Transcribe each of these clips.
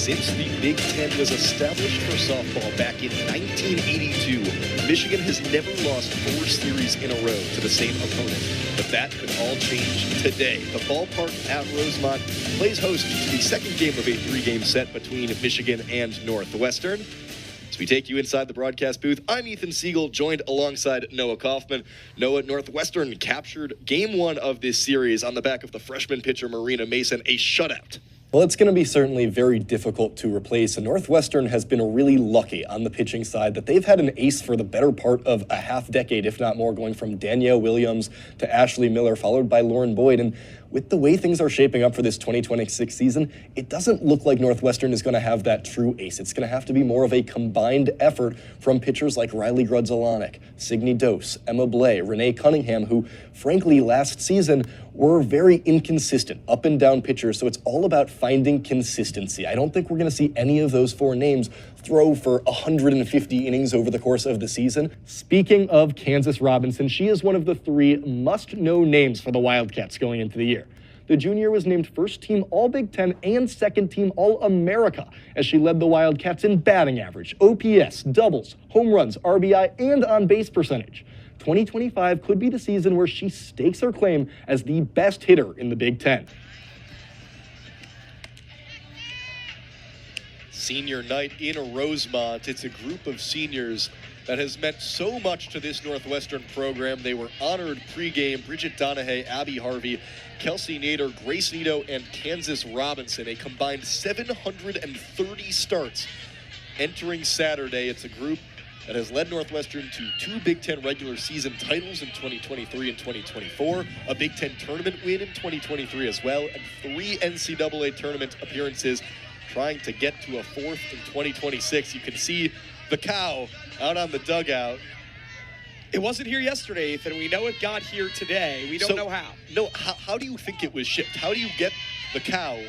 Since the Big Ten was established for softball back in 1982, Michigan has never lost 4 series in a row to the same opponent. But that could all change today. The ballpark at Rosemont plays host to the second game of a 3-game set between Michigan and Northwestern. As we take you inside the broadcast booth, I'm Ethan Segall, joined alongside Noah Kaufman. Noah, Northwestern captured game 1 of this series on the back of the freshman pitcher Marina Mason, a shutout. Well, it's going to be certainly very difficult to replace, and Northwestern has been really lucky on the pitching side that they've had an ace for the better part of a half-decade, if not more, going from Danielle Williams to Ashley Miller, followed by Lauren Boyd. And with the way things are shaping up for this 2026 season, it doesn't look like Northwestern is going to have that true ace. It's going to have to be more of a combined effort from pitchers like Riley Grudzelanek, Signe Dose, Emma Blay, Renee Cunningham, who, frankly, last season were very inconsistent, up and down pitchers. So it's all about finding consistency. I don't think we're going to see any of those 4 names throw for 150 innings over the course of the season. Speaking of Kansas Robinson, she is one of the 3 must-know names for the Wildcats going into the year. The junior was named first-team All-Big Ten and second-team All-America as she led the Wildcats in batting average, OPS, doubles, home runs, RBI, and on-base percentage. 2025 could be the season where she stakes her claim as the best hitter in the Big Ten. Senior night in Rosemont. It's a group of seniors that has meant so much to this Northwestern program. They were honored pregame. Bridget Donahue, Abby Harvey, Kelsey Nader, Grace Nito, and Kansas Robinson. A combined 730 starts entering Saturday. It's a group that has led Northwestern to 2 Big Ten regular season titles in 2023 and 2024, a Big Ten tournament win in 2023 as well, and 3 NCAA tournament appearances, trying to get to a 4th in 2026. You can see the cow out on the dugout. It wasn't here yesterday, Ethan. We know it got here today. We don't know how. No, how do you think it was shipped? How do you get the cow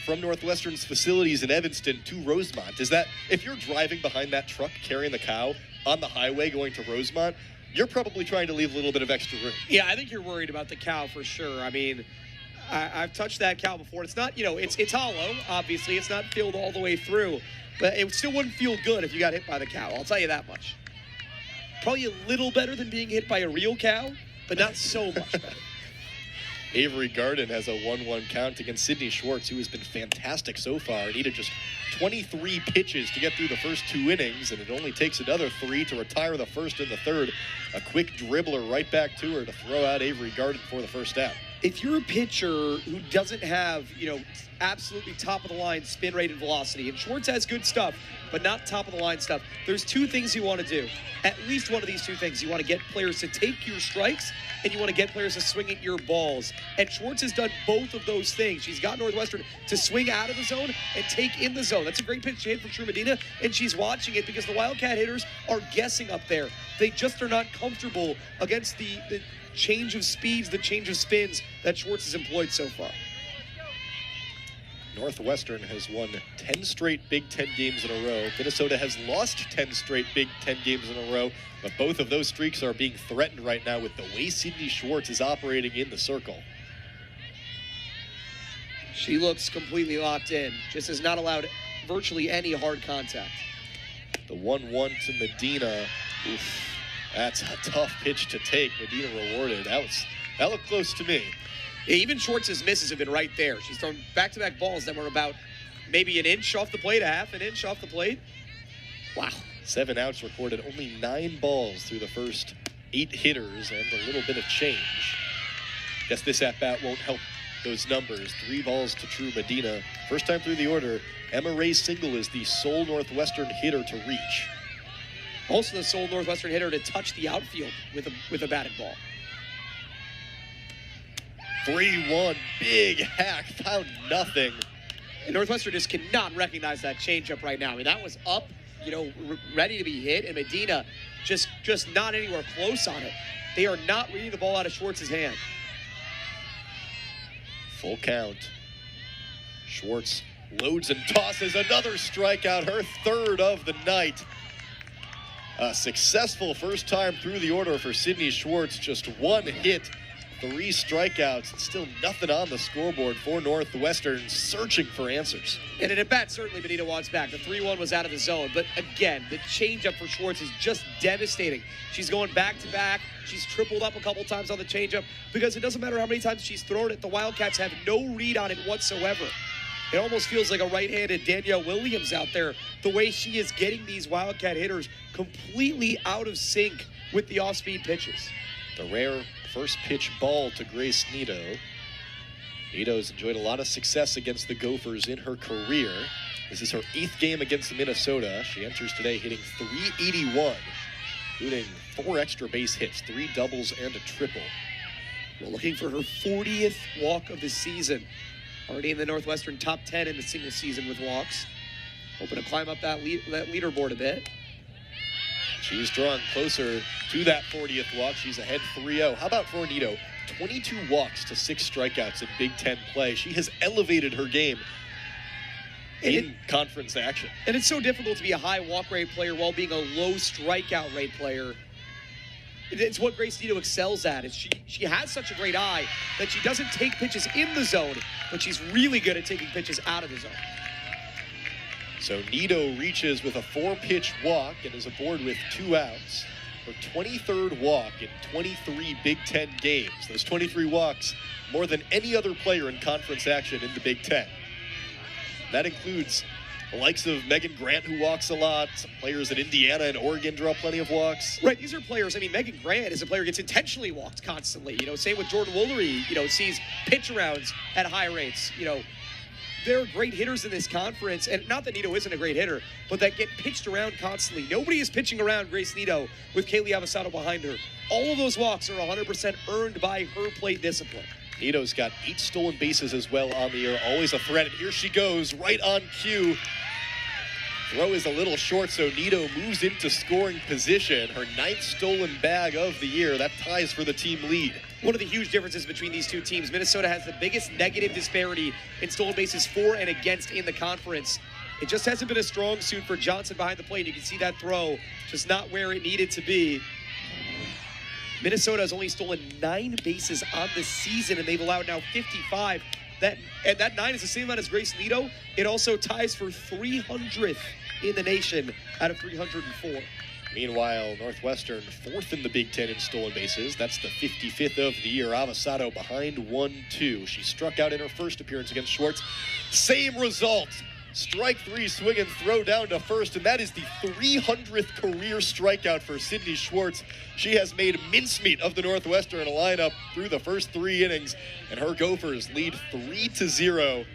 from Northwestern's facilities in Evanston to Rosemont? Is that, if you're driving behind that truck carrying the cow on the highway going to Rosemont, you're probably trying to leave a little bit of extra room. Yeah, I think you're worried about the cow for sure. I mean, I've touched that cow before. It's not, it's hollow, obviously. It's not filled all the way through. But it still wouldn't feel good if you got hit by the cow. I'll tell you that much. Probably a little better than being hit by a real cow, but not so much better. Avery Garden has a 1-1 count against Sydney Schwartz, who has been fantastic so far. Needed just 23 pitches to get through the first 2 innings, and it only takes another 3 to retire the first and the third. A quick dribbler right back to her to throw out Avery Garden for the first out. If you're a pitcher who doesn't have, absolutely top-of-the-line spin rate and velocity, and Schwartz has good stuff, but not top-of-the-line stuff, there's 2 things you want to do. At least one of these 2 things. You want to get players to take your strikes, and you want to get players to swing at your balls. And Schwartz has done both of those things. She's got Northwestern to swing out of the zone and take in the zone. That's a great pitch she hit from True Medina, and she's watching it because the Wildcat hitters are guessing up there. They just are not comfortable against the change of speeds, the change of spins that Schwartz has employed so far. Northwestern has won 10 straight Big Ten games in a row. Minnesota has lost 10 straight Big Ten games in a row, but both of those streaks are being threatened right now with the way Sydney Schwartz is operating in the circle. She looks completely locked in, just has not allowed virtually any hard contact. The 1-1 to Medina. Oof, that's a tough pitch to take. Medina rewarded. That looked close to me. Yeah, even Schwartz's misses have been right there. She's thrown back-to-back balls that were about maybe an inch off the plate, a half an inch off the plate. Wow. 7 outs recorded, only 9 balls through the first 8 hitters and a little bit of change. Guess this at-bat won't help those numbers. 3 balls to True Medina. First time through the order, Emma Ray Segall is the sole Northwestern hitter to reach. Also the sole Northwestern hitter to touch the outfield with a batted ball. 3-1, big hack, found nothing. And Northwestern just cannot recognize that changeup right now. I mean, that was up, ready to be hit, and Medina just not anywhere close on it. They are not reading the ball out of Schwartz's hand. Full count. Schwartz loads and tosses another strikeout, her 3rd of the night. A successful first time through the order for Sydney Schwartz, just 1 hit, 3 strikeouts, and still nothing on the scoreboard for Northwestern, searching for answers. And in a bat, certainly Medill wants back. The 3-1 was out of the zone. But again, the changeup for Schwartz is just devastating. She's going back-to-back. She's tripled up a couple times on the changeup because it doesn't matter how many times she's thrown it. The Wildcats have no read on it whatsoever. It almost feels like a right-handed Danielle Williams out there, the way she is getting these Wildcat hitters completely out of sync with the off-speed pitches. The rare first pitch ball to Grace Nito. Nito's enjoyed a lot of success against the Gophers in her career. This is her 8th game against Minnesota. She enters today hitting .381, including 4 extra base hits, 3 doubles and a triple. We're looking for her 40th walk of the season. Already in the Northwestern top 10 in the single season with walks. Hoping to climb up that leaderboard a bit. She's drawn closer to that 40th walk. She's ahead 3-0. How about for Nito? 22 walks to 6 strikeouts in Big Ten play. She has elevated her game in conference action. And it's so difficult to be a high walk rate player while being a low strikeout rate player. It's what Grace Nito excels at. Is she has such a great eye that she doesn't take pitches in the zone, but she's really good at taking pitches out of the zone. So Nito reaches with a 4-pitch walk and is aboard with 2 outs. Her 23rd walk in 23 Big Ten games. Those 23 walks, more than any other player in conference action in the Big Ten. That includes the likes of Megan Grant, who walks a lot. Some players at Indiana and Oregon draw plenty of walks. Right, these are players. I mean, Megan Grant is a player who gets intentionally walked constantly. You know, same with Jordan Woolery, sees pitch rounds at high rates. They're great hitters in this conference, and not that Nito isn't a great hitter, but that get pitched around constantly. Nobody is pitching around Grace Nito with Kaylee Avasado behind her. All of those walks are 100% earned by her plate discipline. Nito's got 8 stolen bases as well on the year, always a threat, and here she goes, right on cue. Throw is a little short, so Nito moves into scoring position. Her 9th stolen bag of the year. That ties for the team lead. One of the huge differences between these two teams, Minnesota has the biggest negative disparity in stolen bases for and against in the conference. It just hasn't been a strong suit for Johnson behind the plate. You can see that throw just not where it needed to be. Minnesota has only stolen 9 bases on the season, and they've allowed now 55. That 9 is the same amount as Grace Nito. It also ties for 300th in the nation out of 304. Meanwhile, Northwestern 4th in the Big Ten in stolen bases. That's the 55th of the year. Avasado behind 1-2. She struck out in her first appearance against Schwartz. Same result. Strike 3, swing and throw down to first, and that is the 300th career strikeout for Sydney Schwartz. She has made mincemeat of the Northwestern lineup through the first 3 innings, and her Gophers lead 3-0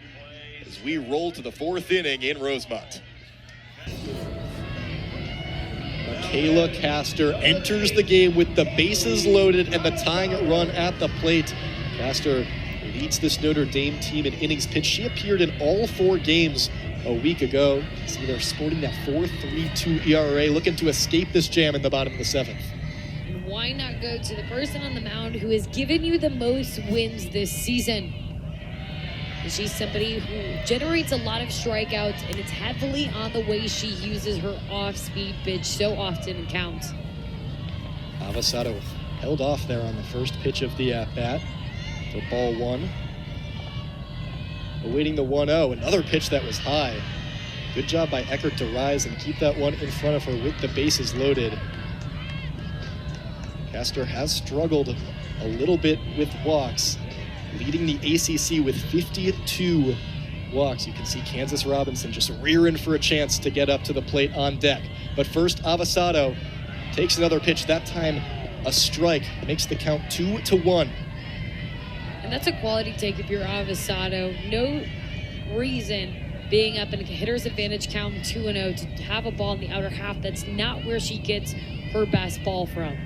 as we roll to the 4th inning in Rosemont. Michaela Castor enters the game with the bases loaded and the tying run at the plate. Castor leads this Notre Dame team in innings pitched. She appeared in all 4 games a week ago. See, they're sporting that 4.32 ERA, looking to escape this jam in the bottom of the 7th. And why not go to the person on the mound who has given you the most wins this season? She's somebody who generates a lot of strikeouts, and it's heavily on the way she uses her off-speed pitch so often in counts. Avasado held off there on the first pitch of the at-bat for ball 1. Awaiting the 1-0, another pitch that was high. Good job by Eckert to rise and keep that one in front of her with the bases loaded. Castor has struggled a little bit with walks, leading the ACC with 52 walks. You can see Kansas Robinson just rearing for a chance to get up to the plate on deck. But first, Avasado takes another pitch, that time a strike, makes the count 2-1. And that's a quality take if you're Avasado. No reason being up in a hitter's advantage count 2-0 to have a ball in the outer half. That's not where she gets her best ball from.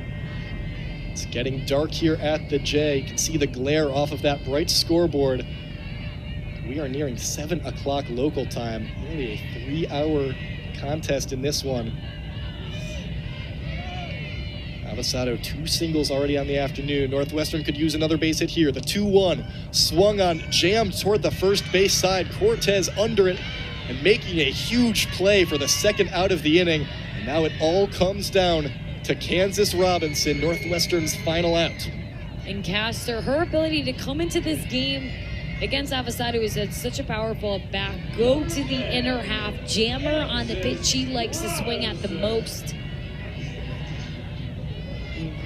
It's getting dark here at the J. You can see the glare off of that bright scoreboard. We are nearing 7 o'clock local time. Nearly a 3-hour contest in this one. Avasado, 2 singles already on the afternoon. Northwestern could use another base hit here. The 2-1 swung on, jammed toward the first base side. Cortez under it and making a huge play for the 2nd out of the inning. And now it all comes down to Kansas Robinson, Northwestern's final out. And Castor, her ability to come into this game against Avasado is at such a powerful back, go to the inner half, jam her on the pitch she likes to swing at the most.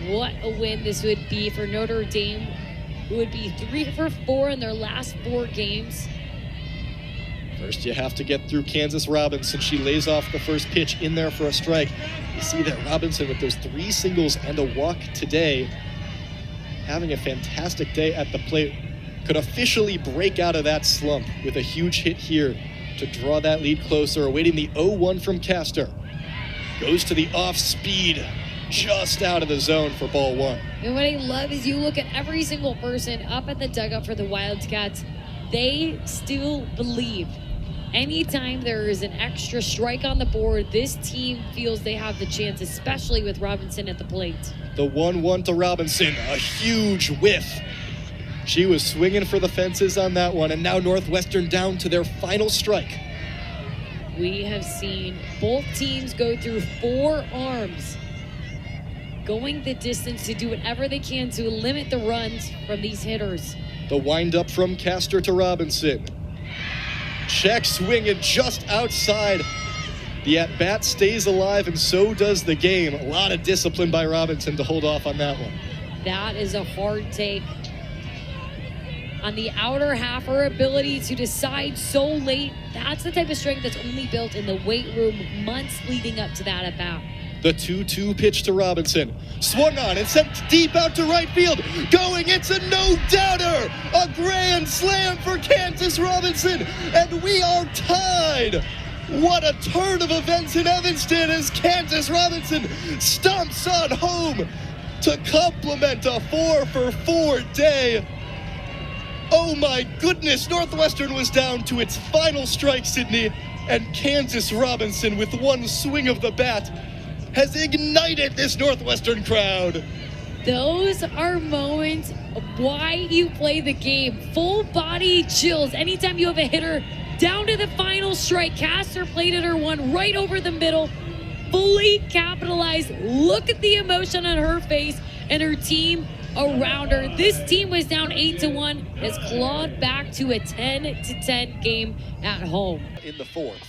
What a win this would be for Notre Dame, who would be 3 for 4 in their last 4 games. First, you have to get through Kansas Robinson. She lays off the first pitch in there for a strike. You see that Robinson with those 3 singles and a walk today, having a fantastic day at the plate, could officially break out of that slump with a huge hit here to draw that lead closer. Awaiting the 0-1 from Castor. Goes to the off speed, just out of the zone for ball 1. And what I love is you look at every single person up at the dugout for the Wildcats, they still believe. Anytime there is an extra strike on the board, this team feels they have the chance, especially with Robinson at the plate. The 1-1 to Robinson, a huge whiff. She was swinging for the fences on that one, and now Northwestern down to their final strike. We have seen both teams go through 4 arms, going the distance to do whatever they can to limit the runs from these hitters. The windup from Castor to Robinson. Check swinging just outside. The at-bat stays alive, and so does the game. A lot of discipline by Robinson to hold off on that one. That is a hard take. On the outer half, her ability to decide so late, that's the type of strength that's only built in the weight room months leading up to that at-bat. The 2-2 pitch to Robinson. Swung on and sent deep out to right field. Going, it's a no-doubter! A grand slam for Kansas Robinson, and we are tied! What a turn of events in Evanston as Kansas Robinson stomps on home to complement a 4 for 4 day. Oh my goodness, Northwestern was down to its final strike, Sydney, and Kansas Robinson, with one swing of the bat, has ignited this Northwestern crowd. Those are moments of why you play the game. Full body chills anytime you have a hitter down to the final strike. Castor plated her one right over the middle, fully capitalized. Look at the emotion on her face and her team around her. This team was down 8-1, has clawed back to a 10-10 game at home. In the 4th.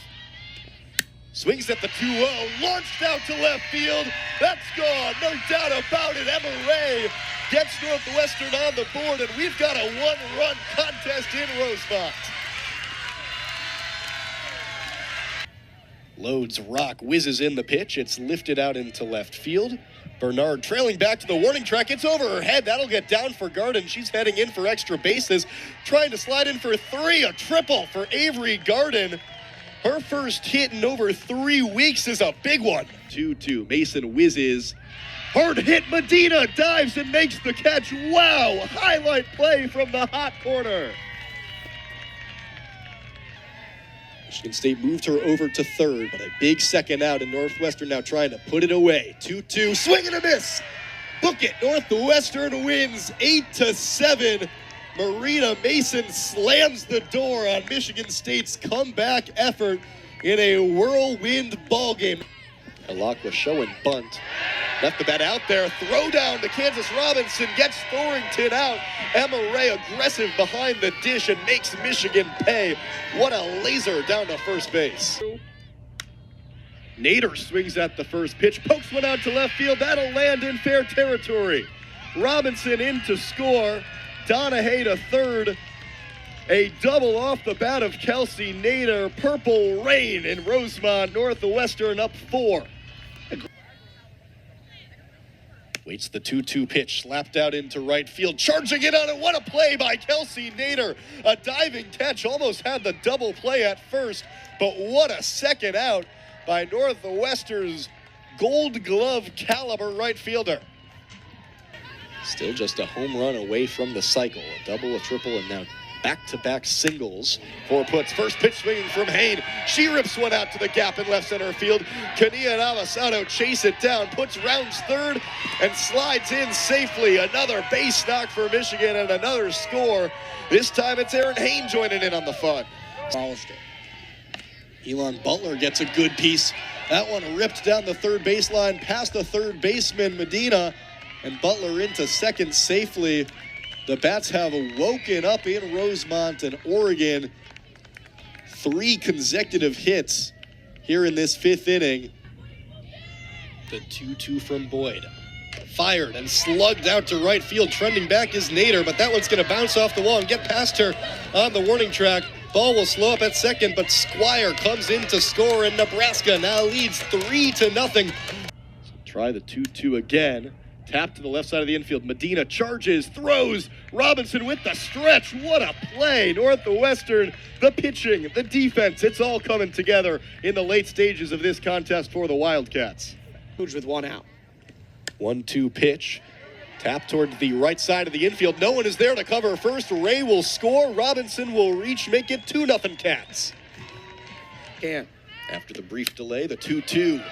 Swings at the 2-0, launched out to left field. That's gone, no doubt about it. Emma Ray gets Northwestern on the board, and we've got a 1-run contest in Rosemont. Loads rock, whizzes in the pitch. It's lifted out into left field. Bernard trailing back to the warning track. It's over her head. That'll get down for Garden. She's heading in for extra bases. Trying to slide in for 3. A triple for Avery Garden. Her first hit in over 3 weeks is a big one. 2-2. Mason whizzes. Hard hit. Medina dives and makes the catch. Wow. Highlight play from the hot corner. Michigan State moved her over to 3rd, but a big second out, and Northwestern now trying to put it away. 2-2, swing and a miss. Book it. Northwestern wins 8-7. Marina Mason slams the door on Michigan State's comeback effort in a whirlwind ball game. Alakwa showing bunt. Left the bat out there. Throw down to Kansas Robinson. Gets Thorington out. Emma Ray aggressive behind the dish and makes Michigan pay. What a laser down to first base. Notre swings at the first pitch. Pokes one out to left field. That'll land in fair territory. Robinson in to score. Donahue to 3rd. A double off the bat of Kelsey Nader. Purple rain in Rosemont. Northwestern up 4. Waits the 2-2 pitch, slapped out into right field, charging it on it. What a play by Kelsey Nader. A diving catch, almost had the double play at first, but what a second out by Northwestern's Gold Glove caliber right fielder. Still just a home run away from the cycle. A double, a triple, and now back-to-back singles. 4 puts. First pitch swinging from Hain. She rips one out to the gap in left center field. Kania and Avasado chase it down, puts rounds 3rd, and slides in safely. Another base knock for Michigan and another score. This time it's Aaron Hain joining in on the fun. Polished it. Elon Butler gets a good piece. That one ripped down the 3rd baseline past the 3rd baseman, Medina. and Butler into second safely. The Bats have woken up in Rosemont, and Oregon 3 consecutive hits here in this 5th inning. The 2-2 from Boyd. Fired and slugged out to right field. Trending back is Notre, but that one's going to bounce off the wall and get past her on the warning track. Ball will slow up at second, but Squire comes in to score, and Nebraska now leads 3-0. So try the 2-2 again. Tap to the left side of the infield. Medina charges, throws. Robinson with the stretch. What a play. Northwestern, the pitching, the defense, it's all coming together in the late stages of this contest for the Wildcats. Hooge with 1 out. 1-2 pitch. Tap toward the right side of the infield. No one is there to cover first. Ray will score. Robinson will reach, make it 2-0 Cats. Can. After the brief delay, the 2-2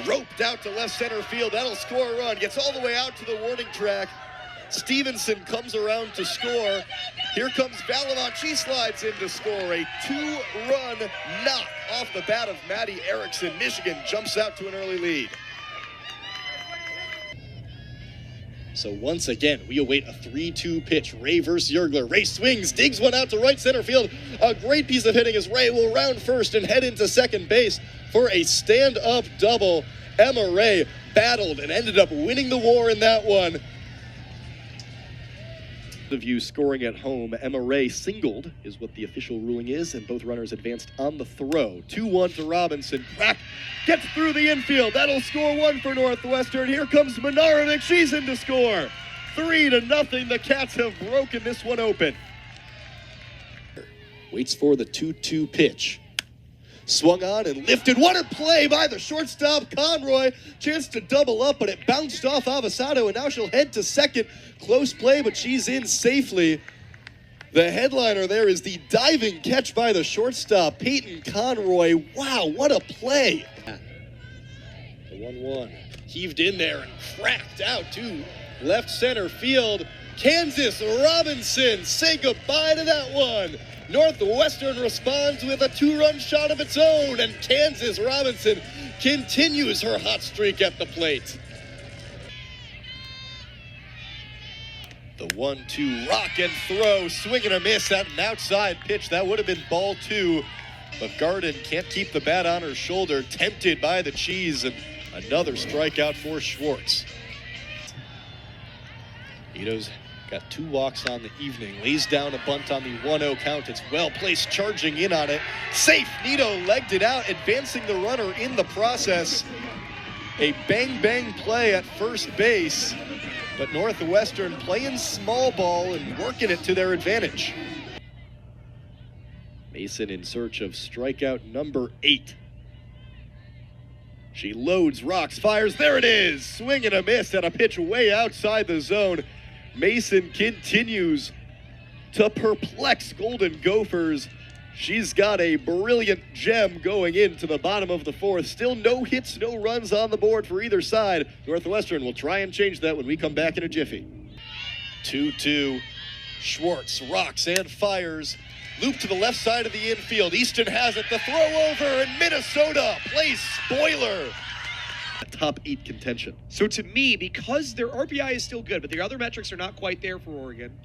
roped out to left center field. That'll score a run. Gets all the way out to the warning track. Stevenson comes around to score. Here comes Valimont. She slides in to score a 2-run knock off the bat of Maddie Erickson. Michigan jumps out to an early lead. So once again, we await a 3-2 pitch. Ray versus Yergler. Ray swings, digs one out to right center field. A great piece of hitting as Ray will round first and head into second base for a stand-up double. Emma Ray battled and ended up winning the war in that one. Of you scoring at home, Emma Ray singled is what the official ruling is, and both runners advanced on the throw. 2-1 to Robinson. Crack gets through the infield. That'll score 1 for Northwestern. Here comes Minarovic. She's in to score. 3-0. The Cats have broken this one open. Waits for the 2-2 pitch. Swung on and lifted. What a play by the shortstop, Conroy. Chance to double up, but it bounced off Avasado, and now she'll head to second. Close play, but she's in safely. The headliner there is the diving catch by the shortstop, Peyton Conroy. Wow, what a play. The 1-1 heaved in there and cracked out to left center field. Kansas Robinson, say goodbye to that one. Northwestern responds with a 2-run shot of its own, and Kansas Robinson continues her hot streak at the plate. The 1-2 rock and throw, swing and a miss at an outside pitch. That would have been ball 2, but Garden can't keep the bat on her shoulder, tempted by the cheese, and another strikeout for Schwartz. Ito's got 2 walks on the evening, lays down a bunt on the 1-0 count. It's well placed, charging in on it. Safe, Nito legged it out, advancing the runner in the process. A bang-bang play at first base, but Northwestern playing small ball and working it to their advantage. Mason in search of strikeout number 8. She loads, rocks, fires, there it is! Swing and a miss at a pitch way outside the zone. Mason continues to perplex Golden Gophers. She's got a brilliant gem going into the bottom of the 4th. Still no hits, no runs on the board for either side. Northwestern will try and change that when we come back in a jiffy. 2-2. Schwartz rocks and fires. Loop to the left side of the infield. Easton has it. The throw over, and Minnesota plays spoiler. Top 8 contention. So to me, because their RPI is still good, but the other metrics are not quite there for Oregon.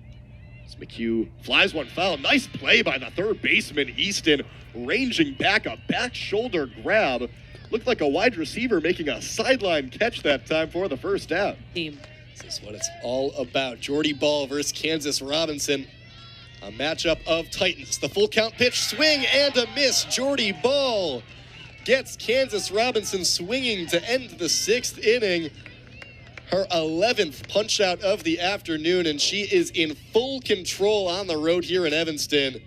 As McHugh flies one foul. Nice play by the third baseman, Easton, ranging back, a back shoulder grab. Looked like a wide receiver making a sideline catch that time for the first out. Team. This is what it's all about. Jordy Ball versus Kansas Robinson. A matchup of Titans. The full count pitch, swing and a miss. Jordy Ball gets Kansas Robinson swinging to end the 6th inning. Her 11th punch out of the afternoon, and she is in full control on the road here in Evanston.